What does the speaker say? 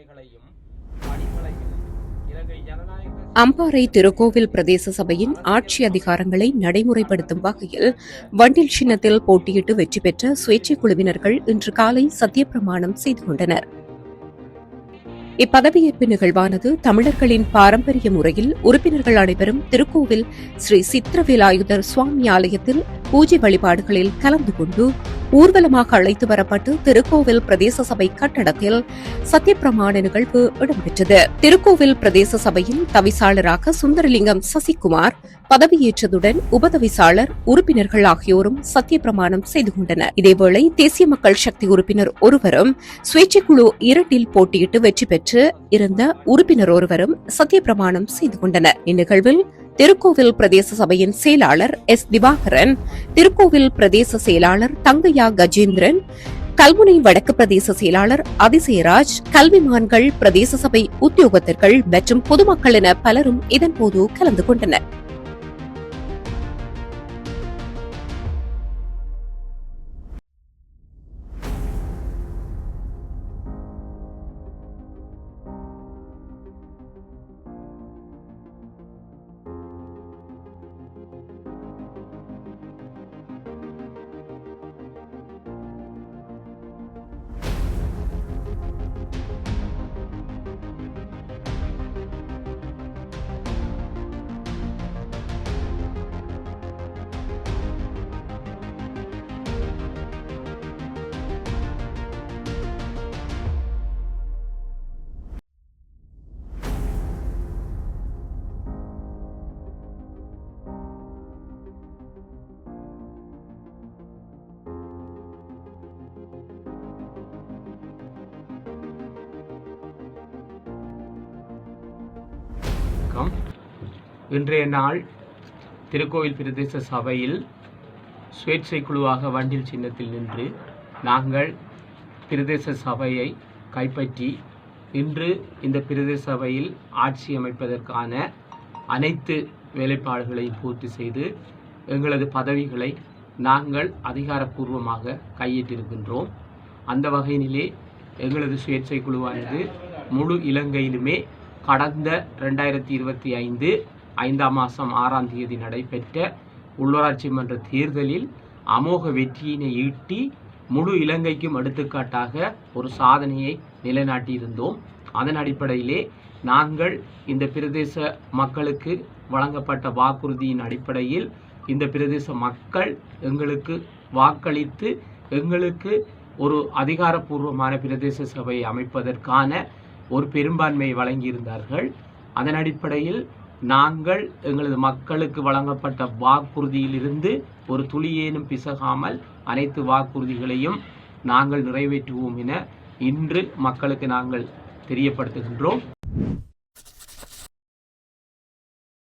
கடமைகளையும் பணிகளையும் இலங்கை ஜனநாயக அம்பாறை திருக்கோவில் பிரதேச சபையின் ஆட்சி அதிகாரங்களை நடைமுறைப்படுத்தும் வகையில் வண்டில் சின்னத்தில் போட்டியிட்டு வெற்றி பெற்ற சுயேட்சை குழுவினர்கள் இன்று காலை சத்தியப்பிரமாணம் செய்து கொண்டனர். இப்பதவியேற்பு நிகழ்வானது தமிழர்களின் பாரம்பரிய முறையில் உறுப்பினர்கள் அனைவரும் திருக்கோவில் ஸ்ரீ சித்திரவேலாயுதர் சுவாமி ஆலயத்தில் பூஜை வழிபாடுகளில் கலந்து கொண்டு ஊர்வலமாக அழைத்து வரப்பட்டு திருக்கோவில் பிரதேச சபை கட்டடத்தில் சத்தியப்பிரமாண நிகழ்வு இடம்பெற்றது. திருக்கோவில் பிரதேச சபையின் தவிசாளராக சுந்தரலிங்கம் சசிகுமார் பதவியேற்றதுடன் உபதவிசாளர் உறுப்பினர்கள் ஆகியோரும் சத்தியப்பிரமாணம் செய்து கொண்டனர். இதேவேளை தேசிய மக்கள் சக்தி உறுப்பினர் ஒருவரும் சுயேட்சை குழு 2 போட்டியிட்டு வெற்றி பெற்று இருந்த உறுப்பினர் ஒருவரும் சத்தியப்பிரமாணம் செய்து கொண்டனர். இந்நிகழ்வில் திருக்கோவில் பிரதேச சபையின் செயலாளர் எஸ் திவாகரன், திருக்கோவில் பிரதேச செயலாளர் தங்கையா கஜேந்திரன், கல்முனை வடக்கு பிரதேச செயலாளர் அதிசயராஜ், கல்விமான்கள், பிரதேச சபை உத்தியோகத்தர்கள் மற்றும் பொதுமக்கள் என பலரும் இதன்போது கலந்து கொண்டனர். இன்றைய நாள் திருக்கோவில் பிரதேச சபையில் சுயேட்சை குழுவாக வண்டில் சின்னத்தில் நின்று நாங்கள் பிரதேச சபையை கைப்பற்றி இன்று இந்த பிரதேச சபையில் ஆட்சி அமைப்பதற்கான அனைத்து வேலைப்பாடுகளையும் பூர்த்தி செய்து எங்களது பதவிகளை நாங்கள் அதிகாரப்பூர்வமாக கையேற்றிருக்கின்றோம். அந்த வகையிலே எங்களது சுயேட்சை குழுவானது முழு இலங்கையிலுமே கடந்த 2025 5ஆம் மாதம் 6ஆம் தேதி நடைபெற்ற உள்ளூராட்சி மன்ற தேர்தலில் அமோக வெற்றியினை ஈட்டி முழு இலங்கைக்கும் எடுத்துக்காட்டாக ஒரு சாதனையை நிலைநாட்டியிருந்தோம். அதன் அடிப்படையிலே நாங்கள் இந்த பிரதேச மக்களுக்கு வழங்கப்பட்ட வாக்குறுதியின் அடிப்படையில் இந்த பிரதேச மக்கள் எங்களுக்கு வாக்களித்து எங்களுக்கு ஒரு அதிகாரப்பூர்வமான பிரதேச சபையை அமைப்பதற்கான ஒரு பெரும்பான்மையை வழங்கியிருந்தார்கள். அதன் அடிப்படையில் நாங்கள் எங்களது மக்களுக்கு வழங்கப்பட்ட வாக்குறுதியிலிருந்து ஒரு துளியேனும் பிசகாமல் அனைத்து வாக்குறுதிகளையும் நாங்கள் நிறைவேற்றுவோம் என இன்று மக்களுக்கு நாங்கள் தெரியப்படுத்துகின்றோம்.